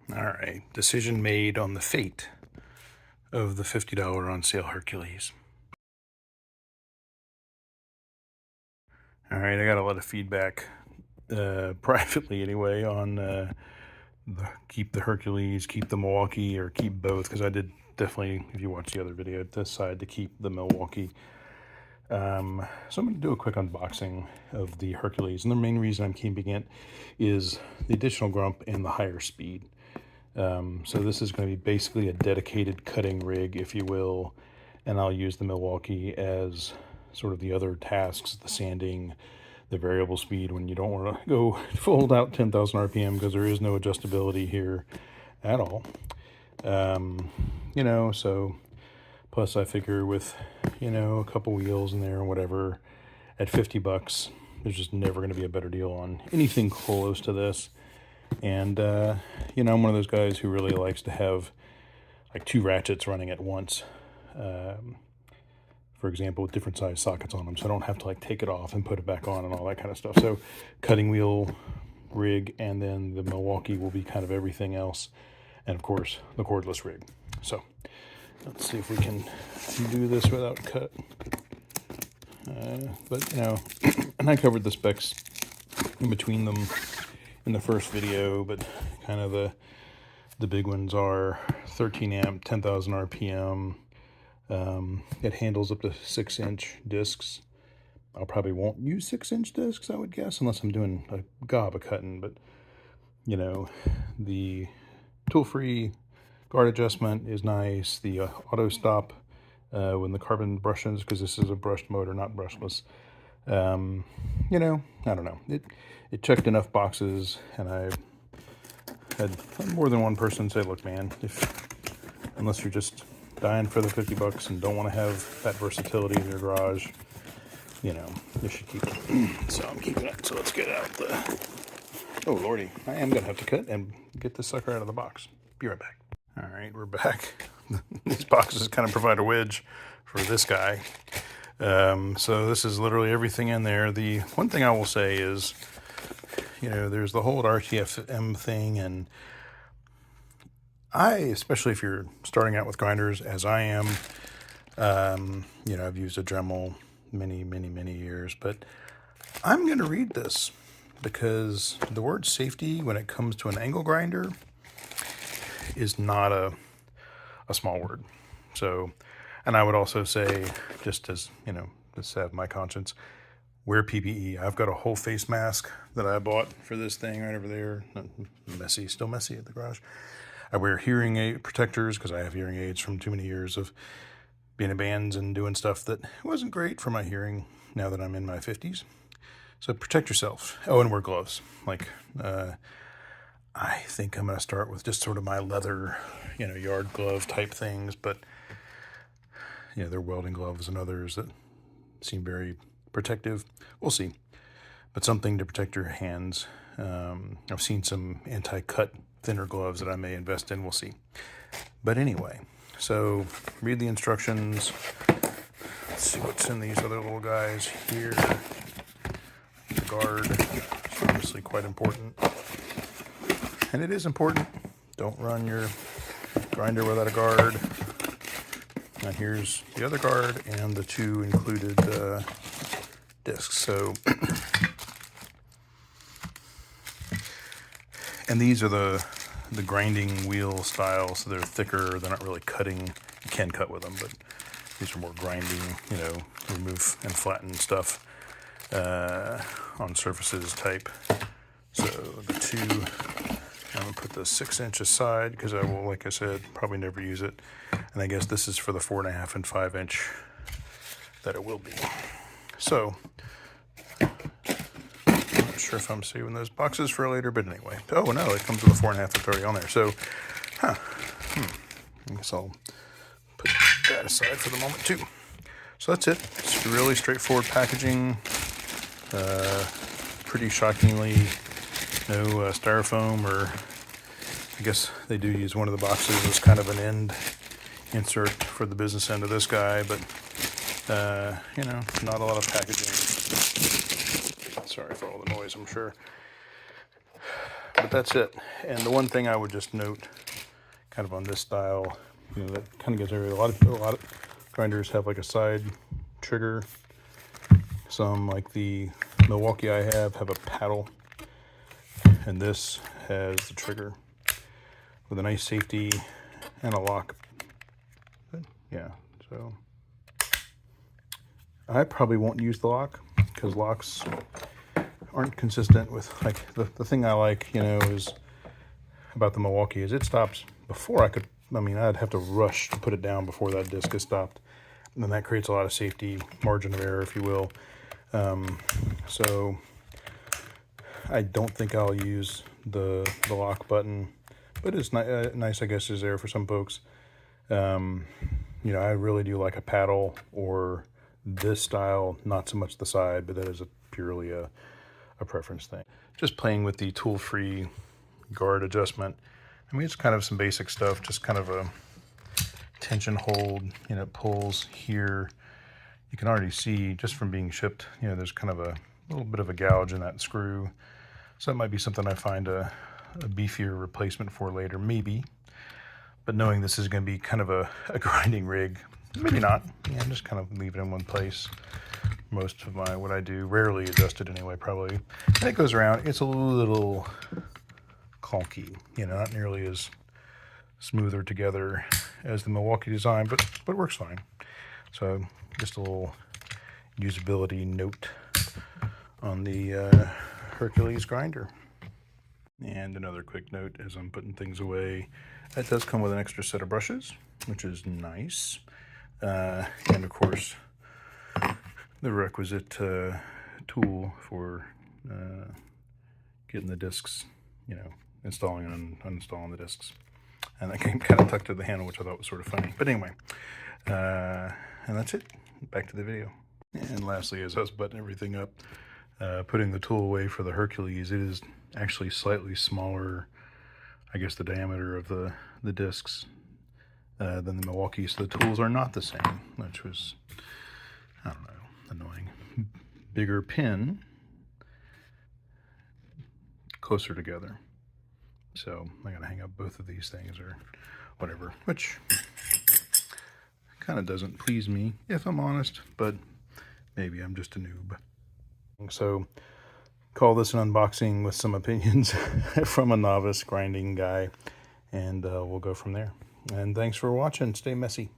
All right, decision made on the fate of the $50 on sale Hercules. All right, I got a lot of feedback, privately anyway, on keep the Hercules, keep the Milwaukee, or keep both, because I did definitely, if you watch the other video, decide to keep the Milwaukee. So I'm going to do a quick unboxing of the Hercules, and the main reason I'm keeping it is the additional grump and the higher speed. So this is going to be basically a dedicated cutting rig, if you will, and I'll use the Milwaukee as sort of the other tasks, the sanding, the variable speed when you don't want to go full out 10,000 RPM, because there is no adjustability here at all. So plus I figure with, a couple wheels in there and whatever, at 50 bucks, there's just never going to be a better deal on anything close to this. And, I'm one of those guys who really likes to have like two ratchets running at once. For example, with different size sockets on them, so I don't have to like take it off and put it back on and all that kind of stuff. So cutting wheel rig, and then the Milwaukee will be kind of everything else. And of course, the cordless rig. So let's see if we can do this without cut. And I covered the specs in between them in the first video, but kind of the big ones are 13 amp, 10,000 RPM. It handles up to 6-inch discs. I probably won't use 6-inch discs, I would guess, unless I'm doing a gob of cutting. But the tool-free guard adjustment is nice. The auto stop when the carbon brushes, because this is a brushed motor, not brushless. I don't know. It checked enough boxes, and I had more than one person say, "Look, man, unless you're just dying for the 50 bucks and don't want to have that versatility in your garage, you should keep it." So I'm keeping it. So let's get out the. Oh lordy, I am gonna have to cut and get this sucker out of the box. Be right back. All right, we're back. These boxes kind of provide a wedge for this guy. So this is literally everything in there. The one thing I will say is, there's the whole RTFM thing, and especially if you're starting out with grinders, as I am, I've used a Dremel many, many, many years, but I'm going to read this because the word safety when it comes to an angle grinder is not a small word. So, and I would also say, just as, just to have my conscience, wear PPE. I've got a whole face mask that I bought for this thing right over there. Messy, still messy at the garage. I wear hearing aid protectors because I have hearing aids from too many years of being in bands and doing stuff that wasn't great for my hearing now that I'm in my 50s. So protect yourself. Oh, and wear gloves. I think I'm going to start with just sort of my leather, yard glove type things, but there are welding gloves and others that seem very protective. We'll see. But something to protect your hands. I've seen some anti-cut thinner gloves that I may invest in. We'll see. But anyway, so read the instructions. Let's see what's in these other little guys here. The guard is obviously quite important. And it is important. Don't run your grinder without a guard. And here's the other guard and the two included discs. So, and these are the grinding wheel style, so they're thicker. They're not really cutting. You can cut with them, but these are more grinding. Remove and flatten stuff on surfaces type. So the two. I'm going to put the 6-inch aside because I will, like I said, probably never use it. And I guess this is for the 4.5 and 5-inch that it will be. So, I'm not sure if I'm saving those boxes for later, but anyway. Oh, no, it comes with a 4.5 that's already on there. So, I guess I'll put that aside for the moment, too. So that's it. It's really straightforward packaging. Pretty shockingly, no styrofoam, or I guess they do use one of the boxes as kind of an end insert for the business end of this guy, but not a lot of packaging. Sorry for all the noise, I'm sure. But that's it. And the one thing I would just note, kind of on this style, you know, that kind of gets everywhere. A lot of grinders have like a side trigger. Some, like the Milwaukee I have a paddle, and this has the trigger with a nice safety and a lock. Yeah, so I probably won't use the lock because locks aren't consistent with, like, the thing I like, you know, is about the Milwaukee is it stops before I'd have to rush to put it down before that disc is stopped. And then that creates a lot of safety margin of error, if you will. So I don't think I'll use the lock button, but it's nice, I guess, is there for some folks. You know, I really do like a paddle or this style, not so much the side, but that is purely a preference thing. Just playing with the tool-free guard adjustment. I mean, it's kind of some basic stuff, just kind of a tension hold, you know, it pulls here. You can already see just from being shipped, you know, there's kind of a little bit of a gouge in that screw. So that might be something I find a beefier replacement for later, maybe. But knowing this is going to be kind of a grinding rig, maybe not. Yeah, just kind of leave it in one place. Most of what I do, rarely adjust it anyway, probably. And it goes around, it's a little clunky, you know, not nearly as smoother together as the Milwaukee design, but it works fine. So just a little usability note on the Hercules grinder. And another quick note as I'm putting things away, it does come with an extra set of brushes, which is nice. And of course, the requisite tool for getting the discs, you know, installing and uninstalling the discs. And that came kind of tucked to the handle, which I thought was sort of funny. But anyway, and that's it. Back to the video. And lastly, as I was buttoning everything up, putting the tool away for the Hercules, it is actually slightly smaller, I guess, the diameter of the discs than the Milwaukee, so the tools are not the same, which was, I don't know, annoying. Bigger pin, closer together. So I gotta hang up both of these things or whatever, which kind of doesn't please me, if I'm honest, but maybe I'm just a noob. So call this an unboxing with some opinions from a novice grinding guy, and we'll go from there. And thanks for watching. Stay messy.